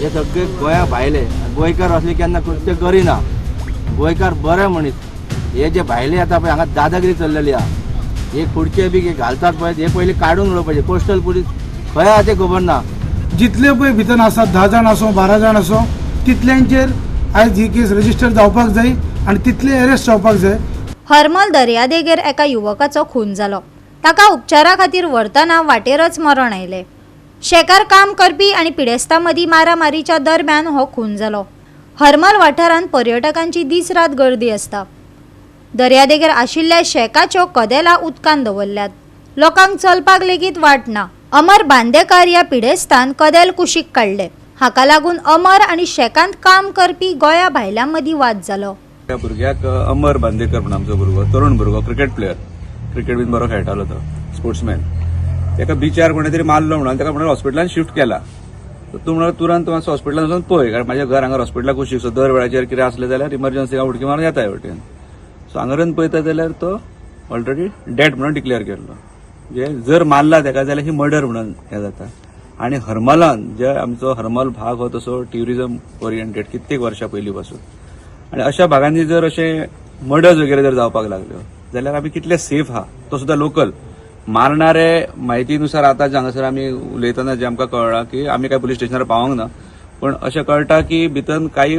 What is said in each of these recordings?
हे सगळे गोंया भायले गोंयकार असले केन्ना कृत्य करिना. गोंयकार बरे मनीस. हे जे भायले आता पळय हांगा दादागिरी चल्लेली आहा. हे खुर्चे बी घालतात पळय हे पयलीं काडून उडोवपाक पाहिजे. कोस्टल पुलीस खंय आहा ते खबर ना. जितले पळय भितर आसात 10 जाण आसूं 12 जाण आसूं तितल्यांचेर आयज ही केस रजिस्टर जावपाक जाय आनी तितले अरेस्ट जावपाक जाय. हरमल दर्यादेगेर एका युवकाचो खून जालो. ताका उपचारा खातीर व्हरतना वाटेरच मरण आयलें. शेकार काम करपी आनी पिडेस्तां मदीं मारामारीच्या दरम्यान हो खून जालो. हरमल वाठारांत पर्यटकांची दीस रात गर्दी आसता. दर्यादेगेर आशिल्ल्या शेकाच्यो कदेलां उदकान दवरल्यात. लोकांक चलपाक लेगीत वाट ना. अमर बांदेकार ह्या पिडेस्तान कदेल कुशीक काडले. हाका लागून अमर आनी शेकांत काम करपी गोंया भायल्यां मदीं वाद जालो. त्या भुरग्याक अमर बांदेकर म्हणून आमचो भुरगो तरुण भुरगो क्रिकेट प्लेयर क्रिकेट बीन बरो खेळटालो तो स्पोर्ट्समॅन. ताका बिचार कोणे तरी मारलो म्हणून ताका म्हणून हॉस्पिटलांत शिफ्ट केला. तूं म्हणून तुरंत मातसो हॉस्पिटलांत वचून पळय कारण म्हाजें घर हांगा हॉस्पिटलाक कुशीक सो दर वेळाचेर कितें आसलें जाल्यार इमर्जन्सी हांव उडकी मारून येता हे वटेन. सो हांगारून पळयता जाल्यार तो ऑलरेडी डेड म्हणून डिक्लेअर केल्लो. म्हणजे जर मारला ताका जाल्यार ही मर्डर म्हणून हें जाता. आनी हरमलान जे आमचो हरमल भाग हो तसो ट्युरिजम ओरिएंटेड कित्येक वर्सां पयलीं पासून आनी अशा भागांनी जर अशे मर्डर्स वगैरे जर जावपाक लागल्यो जाल्यार आमी कितले सेफ आहा तो सुद्दां लोकल. मारणारे म्हायतीनुसार आतां हांगासर आमी उलयतना जे आमकां कळ्ळां की आमी काय पुलीस स्टेशनार पावोंक ना पण अशें कळटा की भितर काही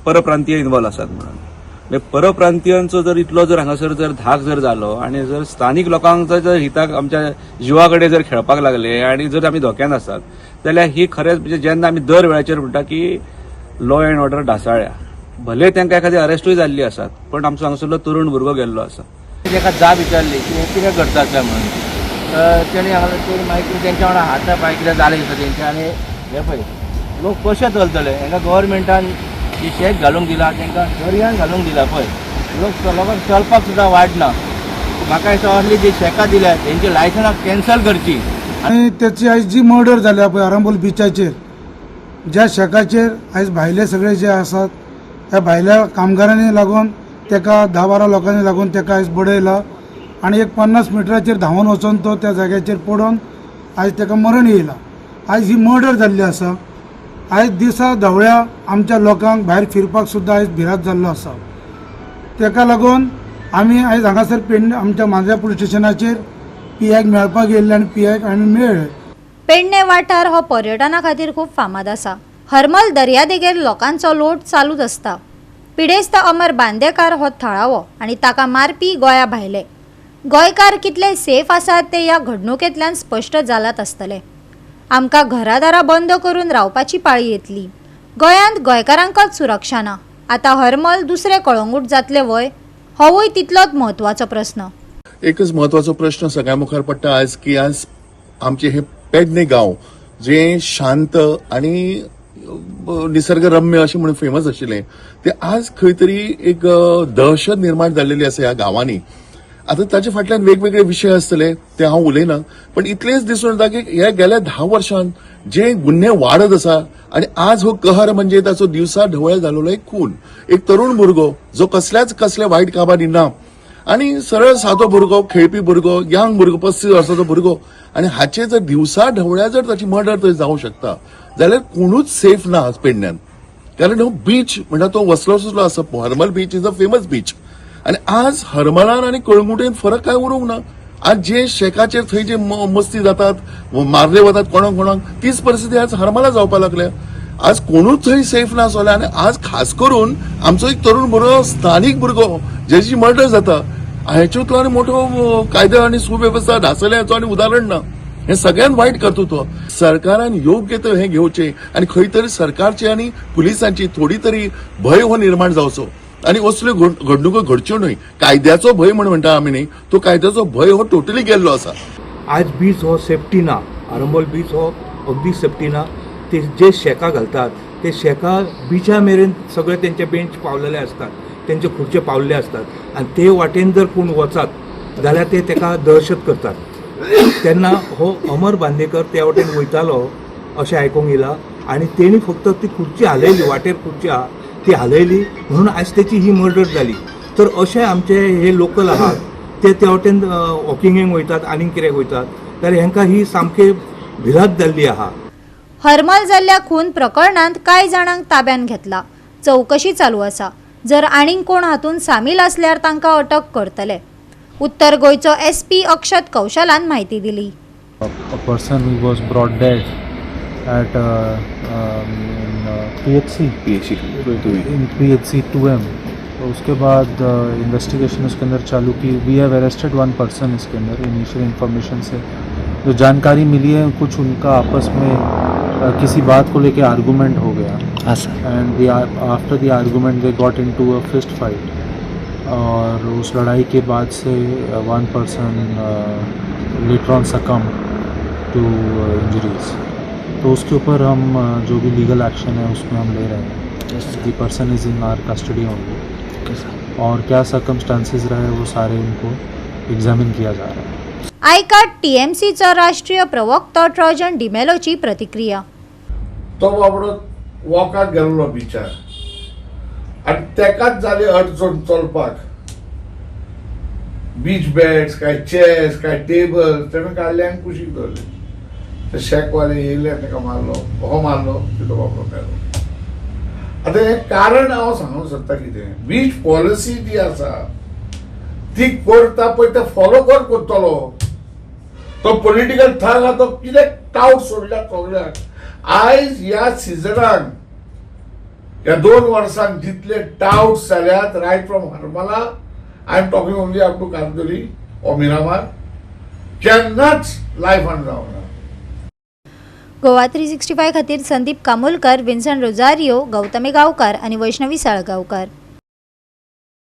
परप्रांतीय इन्वॉल्व आसात म्हणून. म्हणजे परप्रांतीयांचो जर इतलो जर हांगासर जर धाक जर जालो आनी जर स्थानीक लोकांक जर हिताक आमच्या जिवा कडेन जर खेळपाक लागले आनी जर आमी धोक्यान आसात जाल्यार ही खरेंच म्हणजे जेन्ना आमी दर वेळाचेर म्हणटा की लॉ एंड ऑर्डर ढासळ्ळ्या. भले तांकां एखादी अरेस्टूय जाल्ली आसात पण आमचो हांगासरलो तरुण भुरगो गेल्लो आसा. ताका जाप विचारली की हें कितें करता काय म्हणून. तर तेणी हांगा मागीर तेंच्या वांगडा हाता पांय कितें जालें दिसता तेंचे आनी हे पळय लोक कशे चलतले. हांकां गव्हर्मेंटान जी शेक घालूंक दिला तांकां दर्यान घालूंक दिला पळय. लोकांक चलपाक सुद्दां वाट ना. म्हाका दिसता असली जी शेकां दिल्या तेंची लायसन्सां कॅन्सल करची. आनी त्याची आयज जी मर्डर जाल्या पळय आरंबोल बिचाचेर ज्या शेकाचेर आयज भायले सगळे जे आसात त्या भायल्या कामगारांनी लागून ताका 10-12 लोकांनी लागून ताका आयज बडयला आनी एक 50 मिटराचेर धांवन वचून तो त्या जाग्याचेर पडून आयज ताका मरण येयला. आयज ही मर्डर जाल्ली आसा. आयज दिसा ढवळ्या आमच्या लोकांक भायर फिरपाक सुद्दां आयज भिरांत जाल्लो आसा. ताका लागून आमी आयज हांगासर आमच्या मांद्र्या पुलीस स्टेशनाचेर पीआयक मेळपाक येयल्ले आनी पीआयक आमी मेळ्ळे. पेडणे वाठार हो पर्यटना खातीर खूब फामाद आसा. हरमल दर्यादेगेर लोकांचो लोट चालूच आसता. पिडेस्त अमर बांदेकार हो थळावो आनी ताका मारपी गोंया भायले. गोंयकार कितले सेफ आसात ते ह्या घडणुकेंतल्यान स्पश्ट जालात आसतले. आमकां घरादारां बंद करून रावपाची पाळी येतली. गोंयांत गोंयकारांकच सुरक्षा ना. आतां हरमल दुसरे कळंगूट जातले वय होवूय तितलोच म्हत्वाचो प्रस्न. एकच महत्वाचो प्रश्न सगळ्या मुखार पडटा आज की आज आमचे हे पेडणे गांव जे शांत आणि निसर्गरम्य अशें म्हणून फेमस आशिल्लें ते आज खंय तरी एक दहशत निर्माण जाल्लेली आसा ह्या गांवांनी. आता ताचे फाटल्यान वेगवेगळे विशय आसतले ते हांव उलयना पण इतलेंच दिसून येता की ह्या गेल्या 10 वर्षांत जे गुन्हे वाडत आसा आनी आज हो कहर म्हणजे ताचो दिवसा ढवळे जाल्लो एक खून. एक तरुण भुरगो जो कसल्या वायट कामांनी ना आनी सरळ सादो भुरगो खेळपी भुरगो यंग भुरगो 35 वर्साचो भुरगो आनी हाचे जर दिवसा ढवळ्या जर ताची मर्डर थंय जावंक शकता जाल्यार कोणूच सेफ ना पेडण्यान. कारण हो बीच म्हणटा तो वसलो आसा. Harmal beach is a famous beach आनी आज हरमलान आनी कळंगुटेन फरक काय उरूंक ना. आज जे शेकाचेर थंय जे मस्ती जातात मारले वतात कोणाक तीच परिस्थिती आज हरमला जावपाक लागल्या. आज कोणूच थंय सेफ ना जाल्यार आनी आज खास करून आमचो एक तरुण भुरगो स्थानीक भुरगो जेची मर्डर जाता हाचेंतलो आनी मोठो कायदो आनी सुवेवस्था ढासळ्याचो आनी उदाहरण ना. हे सगळ्यात वाईट कर्तृत्व. सरकारान योग्य ते हे घेवचे आणि खंय तरी सरकारची आणि पुलिसांची थोडी तरी भय हो निर्माण जावचो आणि असल्यो घडणुको घडच्यो न्हय. कायद्याचो भय म्हणटा आमी न्ही तो कायद्याचो भय हो टोटली गेल्लो आसा. आज बीच हो सेफ्टी ना. आरंबोल बीच हो अगदी सेफ्टी ना. ते जे शेका घालतात ते शेका बिचा मेरेन सगळे तेंचे बेंच पावलेले असतात तेंचे खुर्चे पावलेले असतात आणि ते वाटेन जर कोण वचत जाल्यार ते तेका दहशत करतात. तेन्ना हो अमर बांदेकर त्या वाटेन वयतालो अशें आयकूंक येयला आणि तेणी फक्त ती खुर्ची हालयली वाटेर खुर्ची आहा ती हालयली म्हणून आज त्याची ही मर्डर जाली. तर अशे आमचे हे लोकल आहात ते त्या वाटेन वॉकिंगेक वयतात आनीक कित्याक वयतात जाल्यार हेंकां ही सामकी भिरांत जाल्ली आहा. हरमल जाल्ल्या खून प्रकरणांत कांय जाणांक ताब्यात घेतला. चौकशी चालू आसा. जर आनीक कोण हातूंत सामील आसल्यार तांकां अटक करतले. उत्तर गोंयचो SP अक्षत कौशलान म्हायती दिली. A person who was brought dead at in PHC 2M. तो उसके बाद इन्वेस्टिगेशन उसके अंदर चालू की. We have arrested one person इसके अंदर इनिशियल इन्फॉर्मेशन से. जो जानकारी मिली है कुछ उनका आपस में किसी बात को लेके आर्गूमेंट हो गया and after the argument they got into a fist fight और उस लड़ाई के बाद से one person later on succumb to injuries. तो उसके ऊपर हम जो भी लीगल एक्शन है उसमें हम ले रहे हैं. The person is in our custody only और क्या सर्कमस्टांसेस रहे वो सारे उनको एग्जामिन किया जा रहा है. आयकाट TMCचो राष्ट्रीय प्रवक्तो ट्रोजन डिमेलोची प्रतिक्रिया. तो बाबडो वॉकाक गेल्लो बिचार आनी तेकाच जाली अडचण चलपाक. बीच बेड्स काय चेअर्स काय टेबल तेणें काडले आनी कुशीक दवरले. ते शेकवाले येयले तेका मारलो हो मारलो तिथं बाबडो मेलो. आता हे कारण हांव सांगूंक सोदता कितें बीच पॉलिसी जी आसा ती करता पळय ते फॉलो करतलो. तो पॉलिटिकल थग आहा तो कितें टावट सोडल्या सगळ्याक. आयज ह्या सिजनाक ह्या 2 वर्सांक जितले टाउट्स जाल्यात रायट फ्रॉम हरमला I am talking only up to Candolim or Miramar केन्नाच लायफान जावना. गोवा 365 खातीर संदीप कामोलकर, विन्संट रोजारियो, गौतमी गांवकार आनी वैष्णवी साळगांवकार.